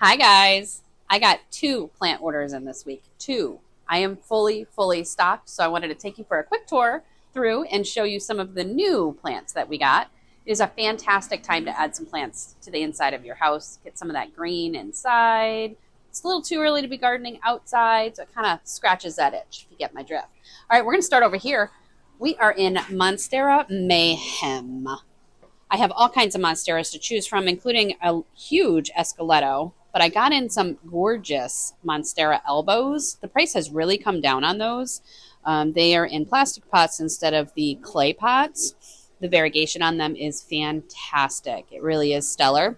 Hi guys. I got two plant orders in this week. Two. I am fully stocked, so I wanted to take you for a quick tour through and show you some of the new plants that we got. It is a fantastic time to add some plants to the inside of your house. Get some of that green inside. It's a little too early to be gardening outside, so it kind of scratches that itch, if you get my drift. All right, we're going to start over here. We are in Monstera Mayhem. I have all kinds of monsteras to choose from, including a huge escaleto, but I got in some gorgeous monstera elbows. The price has really come down on those. They are in plastic pots instead of the clay pots. The variegation on them is fantastic. It really is stellar.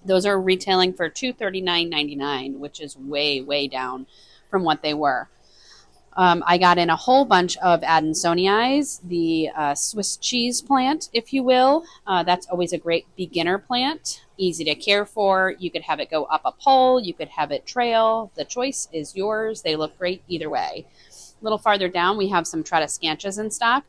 Those are retailing for $239.99, which is way down from what they were. I got in a whole bunch of Adansonii, the Swiss cheese plant, if you will. That's always a great beginner plant, easy to care for. You could have it go up a pole, you could have it trail. The choice is yours. They look great either way. A little farther down, we have some Tradescantias in stock.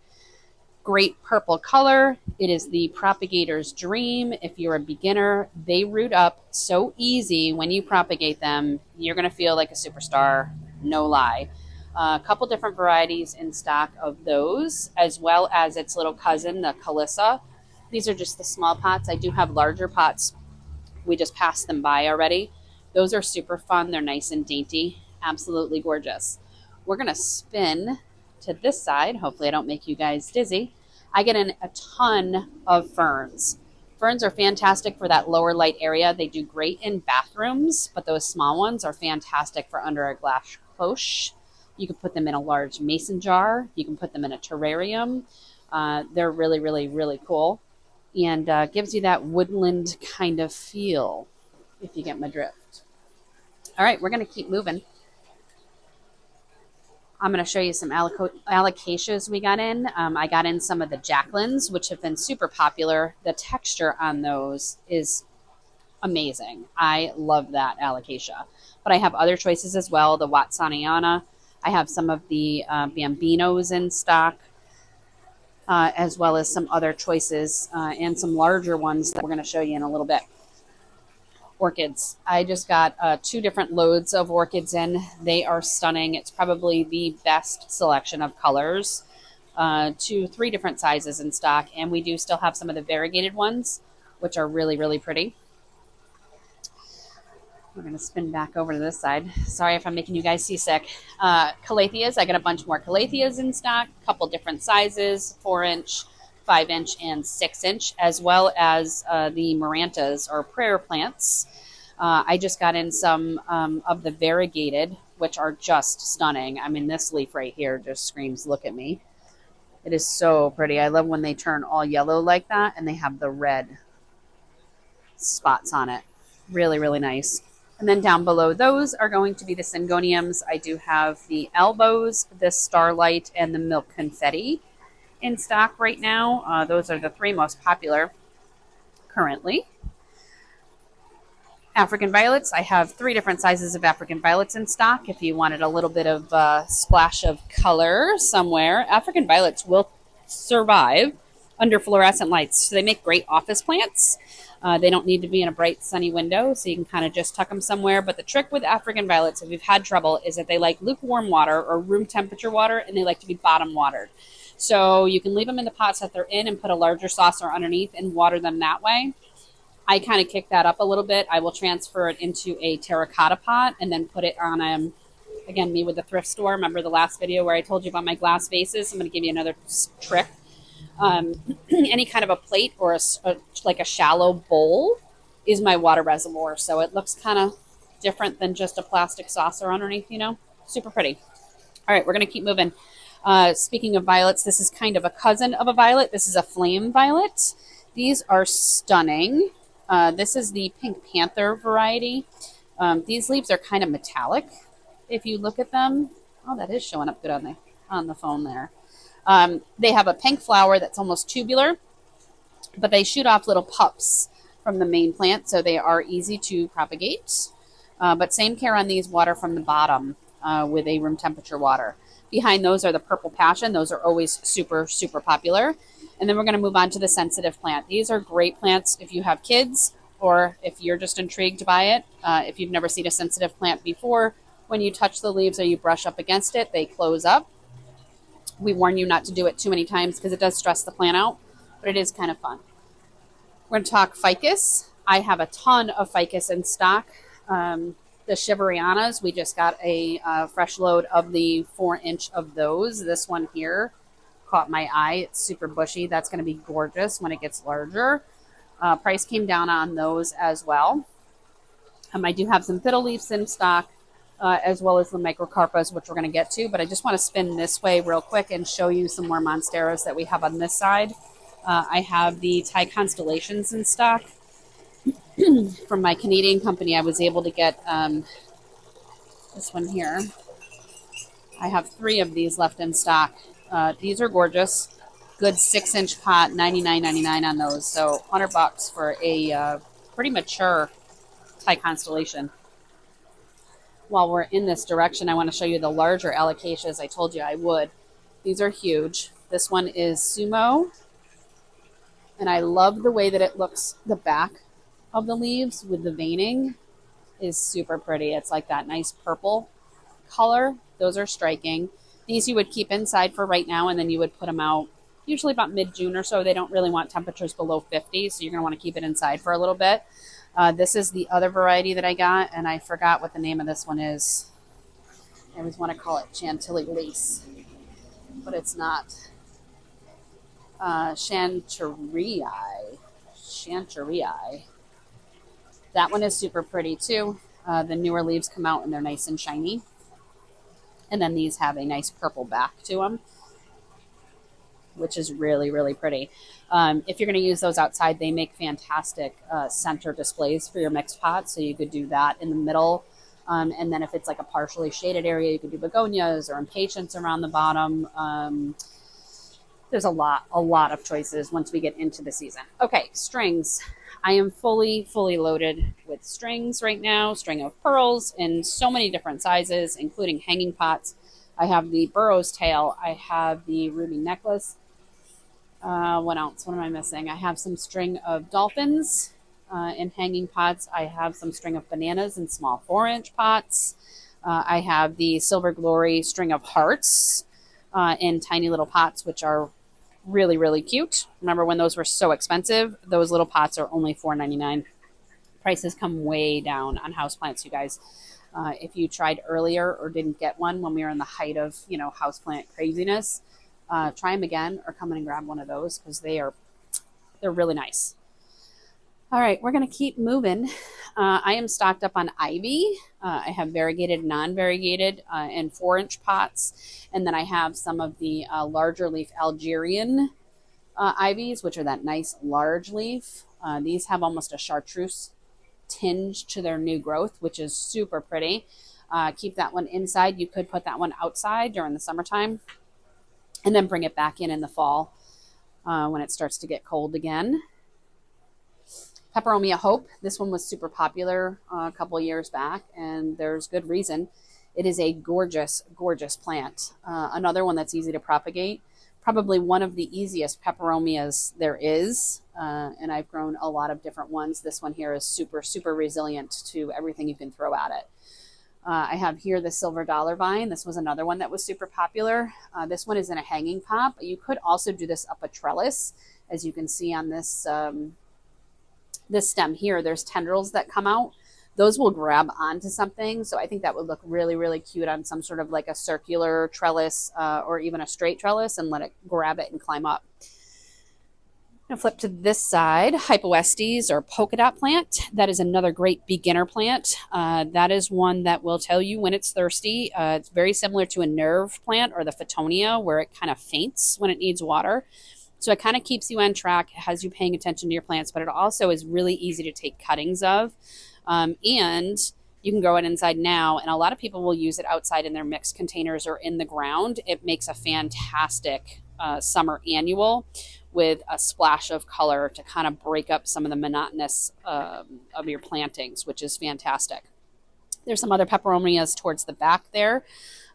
Great purple color. It is the propagator's dream. If you're a beginner, they root up so easy. When you propagate them, you're going to feel like a superstar, no lie. A couple different varieties in stock of those, as well as its little cousin, the Calissa. These are just the small pots. I do have larger pots. We just passed them by already. Those are super fun. They're nice and dainty. Absolutely gorgeous. We're going to spin to this side. Hopefully I don't make you guys dizzy. I get in a ton of ferns. Ferns are fantastic for that lower light area. They do great in bathrooms, but those small ones are fantastic for under a glass cloche. You can put them in a large mason jar. You can put them in a terrarium. They're really cool and gives you that woodland kind of feel, if you get my drift. All right, we're going to keep moving. I'm going to show you some alocasias we got in. I got in some of the Jacquelines, which have been super popular. The texture on those is amazing. I love that alocasia. But I have other choices as well. The Watsoniana. I have some of the Bambinos in stock, as well as some other choices and some larger ones that we're going to show you in a little bit. Orchids. I just got 2 different loads of orchids in. They are stunning. It's probably the best selection of colors. 2, 3 different sizes in stock, and we do still have some of the variegated ones, which are really pretty. We're going to spin back over to this side. Sorry if I'm making you guys seasick. Calatheas. I got a bunch more Calatheas in stock. A couple different sizes, 4-inch, 5-inch, and 6-inch, as well as the Marantas or prayer plants. I just got in some of the variegated, which are just stunning. I mean, this leaf right here just screams, look at me. It is so pretty. I love when they turn all yellow like that and they have the red spots on it. Really nice. And then down below those are going to be the Syngoniums. I do have the Elbows, the Starlight, and the Milk Confetti in stock right now. Those are the 3 most popular currently. African Violets. I have 3 different sizes of African Violets in stock if you wanted a little bit of splash of color somewhere. African Violets will survive under fluorescent lights. So they make great office plants. They don't need to be in a bright sunny window, so you can kind of just tuck them somewhere. But the trick with African Violets, if you've had trouble, is that they like lukewarm water or room temperature water, and they like to be bottom watered. So you can leave them in the pots that they're in and put a larger saucer underneath and water them that way. I kind of kick that up a little bit. I will transfer it into a terracotta pot and then put it on, again, me with the thrift store. Remember the last video where I told you about my glass vases? I'm going to give you another trick. Any kind of a plate or like a shallow bowl is my water reservoir. So it looks kind of different than just a plastic saucer underneath, you know? Super pretty. All right, we're going to keep moving. Speaking of violets, this is kind of a cousin of a violet. This is a flame violet. These are stunning. This is the Pink Panther variety. These leaves are kind of metallic if you look at them. Oh, that is showing up good on the phone there. They have a pink flower that's almost tubular, but they shoot off little pups from the main plant, so they are easy to propagate. But same care on these, water from the bottom with a room temperature water. Behind those are the purple passion. Those are always super popular. And then we're going to move on to the sensitive plant. These are great plants if you have kids or if you're just intrigued by it, if you've never seen a sensitive plant before, when you touch the leaves or you brush up against it, they close up. We warn you not to do it too many times because it does stress the plant out, but it is kind of fun. We're going to talk ficus. I have a ton of ficus in stock. The Shiverianas, we just got a fresh load of the 4-inch of those. This one here caught my eye. It's super bushy. That's going to be gorgeous when it gets larger. Price came down on those as well. I do have some fiddle leaves in stock, as well as the microcarpas, which we're going to get to. But I just want to spin this way real quick and show you some more monsteras that we have on this side. I have the Thai constellations in stock. From my Canadian company, I was able to get this one here. I have 3 of these left in stock. These are gorgeous. Good 6-inch pot, $99.99 on those. So $100 for a pretty mature Thai constellation. While we're in this direction, I want to show you the larger alocasias. I told you I would. These are huge. This one is Sumo. And I love the way that it looks, the back of the leaves with the veining is super pretty. It's like that nice purple color. Those are striking. These you would keep inside for right now, and then you would put them out usually about mid-June or so. They don't really want temperatures below 50, so you're going to want to keep it inside for a little bit. This is the other variety that I got, and I forgot what the name of this one is. I always want to call it Chantilly Lace, but it's not. Chanterii. That one is super pretty too. The newer leaves come out and they're nice and shiny. And then these have a nice purple back to them, which is really, really pretty. If you're going to use those outside, they make fantastic center displays for your mixed pots. So you could do that in the middle. And then if it's like a partially shaded area, you could do begonias or impatiens around the bottom. There's a lot of choices once we get into the season. Okay, strings. I am fully loaded with strings right now. String of pearls in so many different sizes, including hanging pots. I have the burro's tail. I have the ruby necklace. What else? What am I missing? I have some string of dolphins in hanging pots. I have some string of bananas in small 4-inch pots. I have the Silver Glory string of hearts in tiny little pots, which are really, really cute. Remember when those were so expensive? Those little pots are only $4.99. Prices come way down on houseplants, you guys. If you tried earlier or didn't get one when we were in the height of, houseplant craziness, try them again or come in and grab one of those because they're really nice. All right, we're going to keep moving. I am stocked up on ivy. I have variegated, non-variegated, and 4-inch pots. And then I have some of the larger leaf Algerian ivies, which are that nice large leaf. These have almost a chartreuse tinge to their new growth, which is super pretty. Keep that one inside. You could put that one outside during the summertime and then bring it back in the fall when it starts to get cold again. Peperomia Hope. This one was super popular a couple of years back, and there's good reason. It is a gorgeous, gorgeous plant. Another one that's easy to propagate. Probably one of the easiest peperomias there is, and I've grown a lot of different ones. This one here is super, super resilient to everything you can throw at it. I have here the Silver Dollar Vine. This was another one that was super popular. This one is in a hanging pot, but you could also do this up a trellis. As you can see on this this stem here, there's tendrils that come out. Those will grab onto something. So I think that would look really, really cute on some sort of like a circular trellis or even a straight trellis and let it grab it and climb up. I'm going to flip to this side, Hypoestes or polka dot plant. That is another great beginner plant. That is one that will tell you when it's thirsty. It's very similar to a nerve plant or the Photonia where it kind of faints when it needs water. So it kind of keeps you on track, has you paying attention to your plants, but it also is really easy to take cuttings of. And you can grow it inside now, and a lot of people will use it outside in their mixed containers or in the ground. It makes a fantastic summer annual with a splash of color to kind of break up some of the monotonous of your plantings, which is fantastic. There's some other peperomias towards the back there.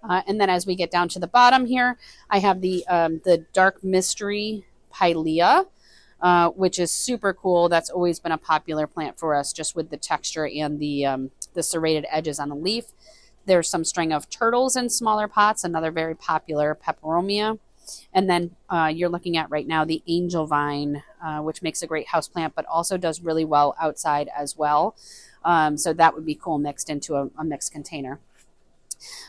And then as we get down to the bottom here, I have the Dark Mystery Pilea. which is super cool. That's always been a popular plant for us, just with the texture and the serrated edges on the leaf. There's some string of turtles in smaller pots, another very popular peperomia. And then you're looking at right now the angel vine, which makes a great house plant, but also does really well outside as well. So that would be cool mixed into a mixed container.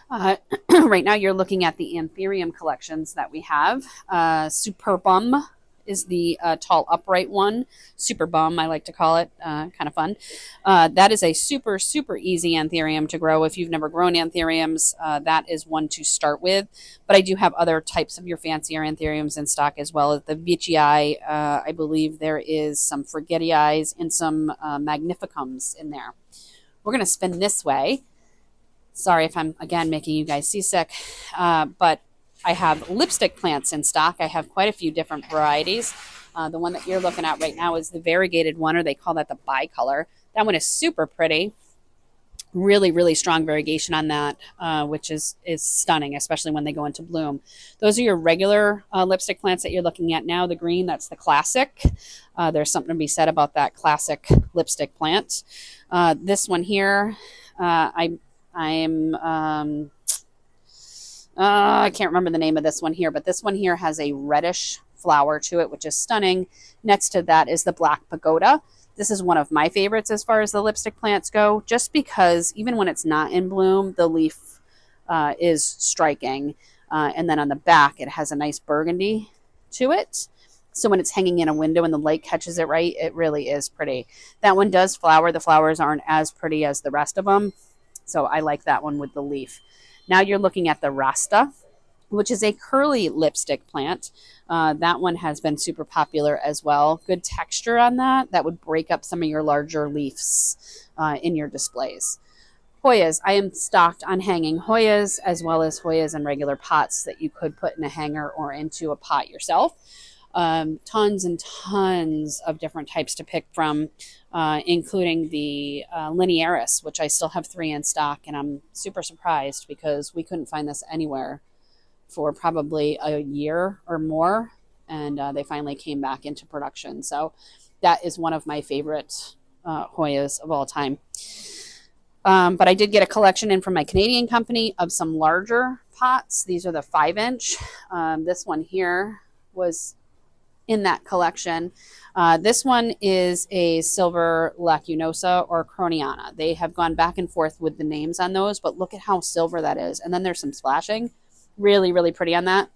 Right now you're looking at the anthurium collections that we have. Superbum is the tall upright one. Superbum, I like to call it. Kind of fun. That is a super, super easy anthurium to grow. If you've never grown anthuriums, that is one to start with. But I do have other types of your fancier anthuriums in stock, as well as the Veitchii. I believe there is some Forgetii and some Magnificums in there. We're going to spin this way. Sorry if I'm, again, making you guys seasick, but I have lipstick plants in stock. I have quite a few different varieties. The one that you're looking at right now is the variegated one, or they call that the bicolor. That one is super pretty. Really, really strong variegation on that, which is stunning, especially when they go into bloom. Those are your regular lipstick plants that you're looking at now. The green, that's the classic. There's something to be said about that classic lipstick plant. This one here, I can't remember the name of this one here, but this one here has a reddish flower to it, which is stunning. Next to that is the Black Pagoda. This is one of my favorites as far as the lipstick plants go, just because even when it's not in bloom, the leaf is striking. And then on the back, it has a nice burgundy to it. So when it's hanging in a window and the light catches it right, it really is pretty. That one does flower. The flowers aren't as pretty as the rest of them. So I like that one with the leaf. Now you're looking at the Rasta, which is a curly lipstick plant. That one has been super popular as well. Good texture on that. That would break up some of your larger leaves in your displays. Hoyas. I am stocked on hanging Hoyas, as well as Hoyas in regular pots that you could put in a hanger or into a pot yourself. Tons and tons of different types to pick from, including the Linearis, which I still have 3 in stock, and I'm super surprised because we couldn't find this anywhere for probably a year or more, and they finally came back into production. So that is one of my favorite Hoyas of all time. But I did get a collection in from my Canadian company of some larger pots. These are the 5-inch. This one here was in that collection. This one is a silver lacunosa or croniana. They have gone back and forth with the names on those, but look at how silver that is. And then there's some splashing. Really, really pretty on that.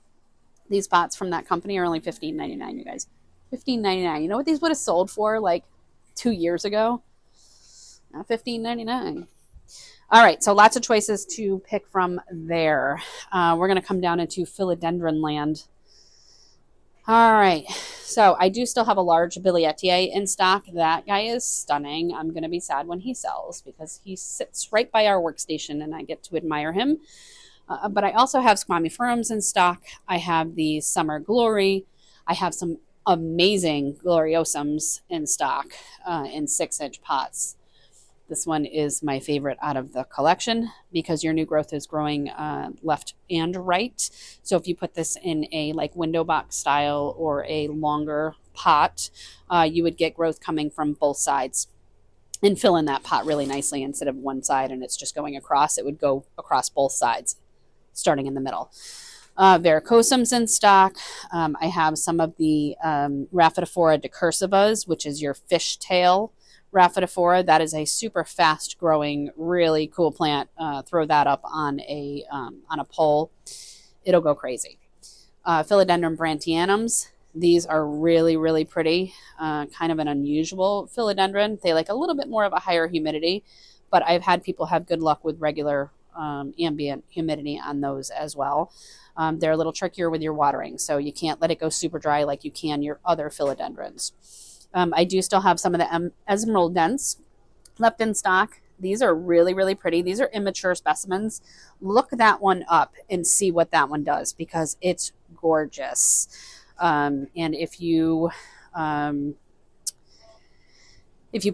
These pots from that company are only $15.99, you guys. $15.99. You know what these would have sold for like 2 years ago? Not $15.99. All right, so lots of choices to pick from there. We're going to come down into philodendron land. All right, so I do still have a large Billietier in stock. That guy is stunning. I'm going to be sad when he sells because he sits right by our workstation and I get to admire him. But I also have squamiferums in stock. I have the Summer Glory. I have some amazing gloriosums in stock in 6-inch pots. This one is my favorite out of the collection because your new growth is growing left and right. So if you put this in a like window box style or a longer pot, you would get growth coming from both sides and fill in that pot really nicely. Instead of one side and it's just going across, it would go across both sides, starting in the middle. Varicosums in stock. I have some of the Rhaphidophora decursivas, which is your fishtail Rhaphidophora. That is a super fast growing, really cool plant. Throw that up on a pole. It'll go crazy. Philodendron brantianums. These are really, really pretty. Kind of an unusual philodendron. They like a little bit more of a higher humidity, but I've had people have good luck with regular ambient humidity on those as well. They're a little trickier with your watering, so you can't let it go super dry like you can your other philodendrons. I do still have some of the emerald dents left in stock. These are really, really pretty. These are immature specimens. Look that one up and see what that one does because it's gorgeous. And if you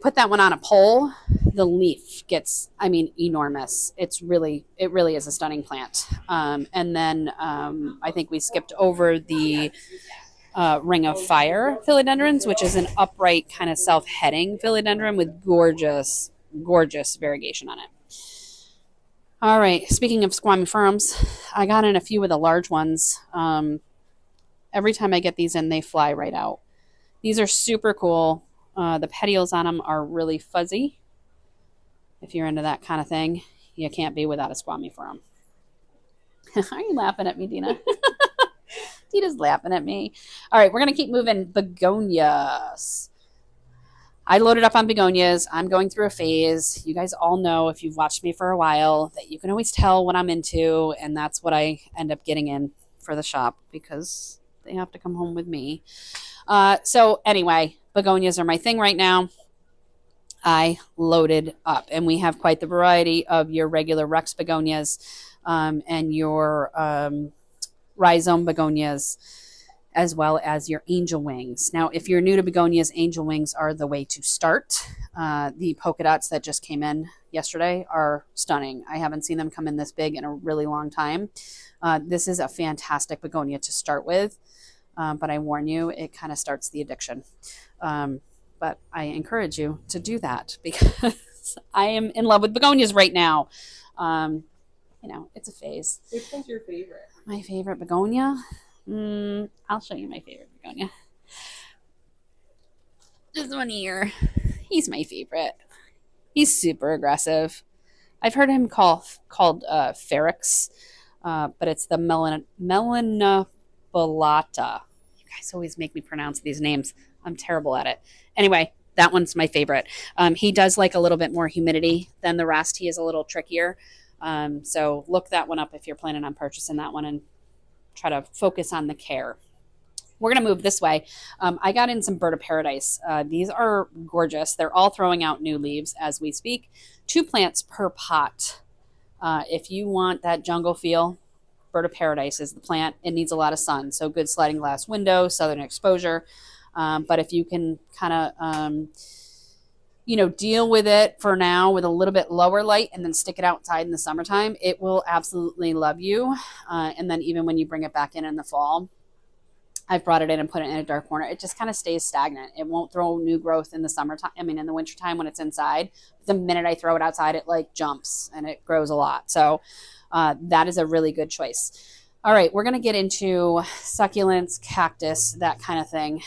put that one on a pole, the leaf gets, enormous. It really is a stunning plant. And then I think we skipped over the Ring of Fire philodendrons, which is an upright kind of self-heading philodendron with gorgeous, gorgeous variegation on it. All right, speaking of squamiferaums, I got in a few of the large ones. Every time I get these in, they fly right out. These are super cool. The petioles on them are really fuzzy. If you're into that kind of thing, you can't be without a squamiferum. Are you laughing at me, Dina? Dina's laughing at me. All right, we're going to keep moving. Begonias. I loaded up on begonias. I'm going through a phase. You guys all know, if you've watched me for a while, that you can always tell what I'm into, and that's what I end up getting in for the shop because they have to come home with me. So anyway, begonias are my thing right now. I loaded up, and we have quite the variety of your regular Rex begonias and your rhizome begonias, as well as your angel wings. Now, if you're new to begonias, angel wings are the way to start. The polka dots that just came in yesterday are stunning. I haven't seen them come in this big in a really long time. This is a fantastic begonia to start with, but I warn you, it kind of starts the addiction. But I encourage you to do that because I am in love with begonias right now. It's a phase. Which one's your favorite? My favorite begonia? I'll show you my favorite begonia. This one here. He's my favorite. He's super aggressive. I've heard him called Ferrex, but it's the Melanopolata. You guys always make me pronounce these names. I'm terrible at it. Anyway, that one's my favorite. He does like a little bit more humidity than the rest. He is a little trickier. So look that one up if you're planning on purchasing that one and try to focus on the care. We're going to move this way. I got in some Bird of Paradise. These are gorgeous. They're all throwing out new leaves as we speak. 2 plants per pot. If you want that jungle feel, Bird of Paradise is the plant. It needs a lot of sun, so good sliding glass window, southern exposure. But if you can kind of, deal with it for now with a little bit lower light and then stick it outside in the summertime, it will absolutely love you. And then even when you bring it back in the fall, I've brought it in and put it in a dark corner. It just kind of stays stagnant. It won't throw new growth in the summertime. In the wintertime when it's inside. The minute I throw it outside, it like jumps and it grows a lot. So that is a really good choice. All right, we're going to get into succulents, cactus, that kind of thing.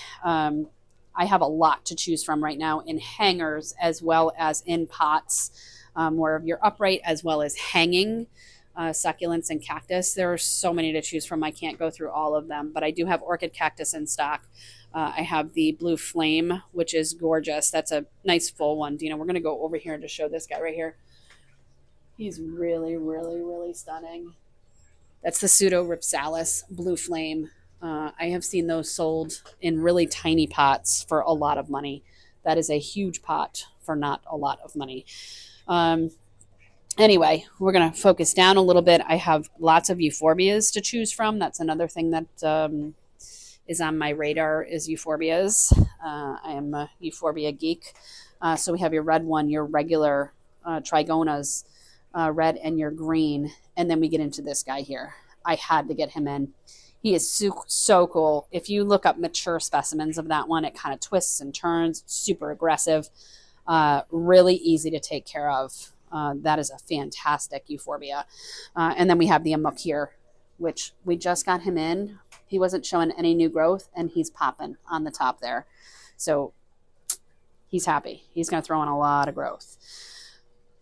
I have a lot to choose from right now in hangers as well as in pots, more of your upright as well as hanging succulents and cactus. There are so many to choose from. I can't go through all of them, but I do have orchid cactus in stock. I have the blue flame, which is gorgeous. That's a nice full one. We're going to go over here to show this guy right here. He's really, really, really stunning. That's the pseudo Ripsalis blue flame. I have seen those sold in really tiny pots for a lot of money. That is a huge pot for not a lot of money. Anyway, we're going to focus down a little bit. I have lots of euphorbias to choose from. That's another thing that is on my radar is euphorbias. I am a euphorbia geek. So we have your red one, your regular trigonas, red and your green. And then we get into this guy here. I had to get him in. He is so cool. If you look up mature specimens of that one, it kind of twists and turns, super aggressive, really easy to take care of. That is a fantastic euphorbia. And then we have the amok here, which we just got him in. He wasn't showing any new growth, and he's popping on the top there. So he's happy. He's going to throw in a lot of growth.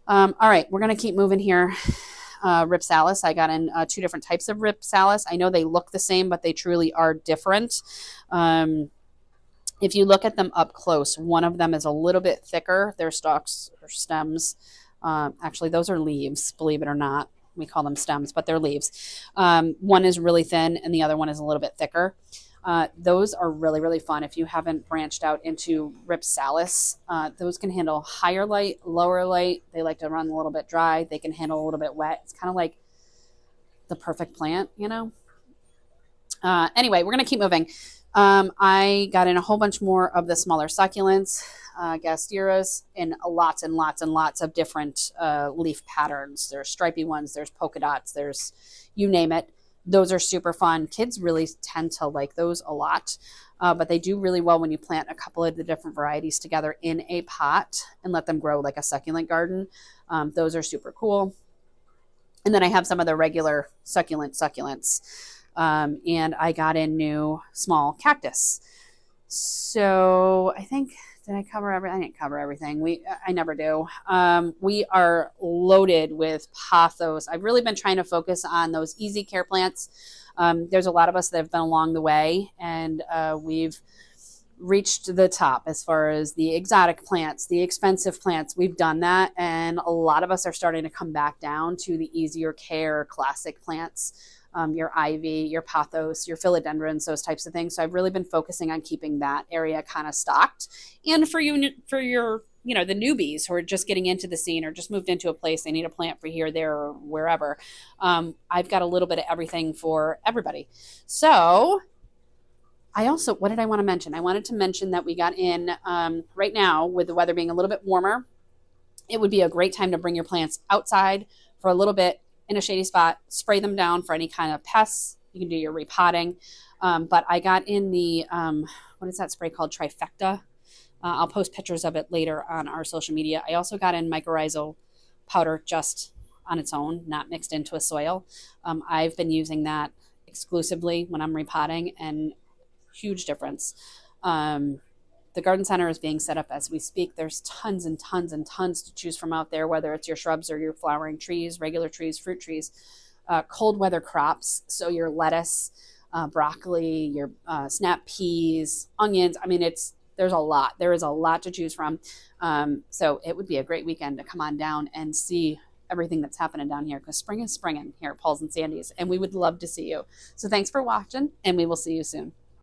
All right, we're going to keep moving here. Ripsalis. I got in 2 different types of Ripsalis. I know they look the same, but they truly are different. If you look at them up close, one of them is a little bit thicker. Their stalks or stems. Actually, those are leaves, believe it or not. We call them stems, but they're leaves. One is really thin and the other one is a little bit thicker. Those are really, really fun. If you haven't branched out into Ripsalis, those can handle higher light, lower light. They like to run a little bit dry. They can handle a little bit wet. It's kind of like the perfect plant, Anyway, we're going to keep moving. I got in a whole bunch more of the smaller succulents, gasteras, in lots and lots and lots of different leaf patterns. There's stripy ones, there's polka dots, there's you name it. Those are super fun. Kids really tend to like those a lot, but they do really well when you plant a couple of the different varieties together in a pot and let them grow like a succulent garden. Those are super cool. And then I have some of the regular succulents. And I got in new small cactus. So I think, did I cover everything? I didn't cover everything. I never do. We are loaded with pothos. I've really been trying to focus on those easy care plants. There's a lot of us that have been along the way, and we've reached the top as far as the exotic plants, the expensive plants. We've done that, and a lot of us are starting to come back down to the easier care classic plants. Your ivy, your pothos, your philodendrons, those types of things. So I've really been focusing on keeping that area kind of stocked. And for you, for your, the newbies who are just getting into the scene or just moved into a place, they need a plant for here, there, or wherever. I've got a little bit of everything for everybody. So what did I want to mention? I wanted to mention that we got in right now with the weather being a little bit warmer. It would be a great time to bring your plants outside for a little bit in a shady spot, spray them down for any kind of pests. You can do your repotting. But I got in the, what is that spray called? Trifecta. I'll post pictures of it later on our social media. I also got in mycorrhizal powder just on its own, not mixed into a soil. I've been using that exclusively when I'm repotting, and huge difference. The garden center is being set up as we speak. There's tons and tons and tons to choose from out there, whether it's your shrubs or your flowering trees, regular trees, fruit trees, cold weather crops. So your lettuce, broccoli, your snap peas, onions. I mean, there's a lot. There is a lot to choose from. So it would be a great weekend to come on down and see everything that's happening down here, because spring is springing here at Paul's and Sandy's, and we would love to see you. So thanks for watching, and we will see you soon.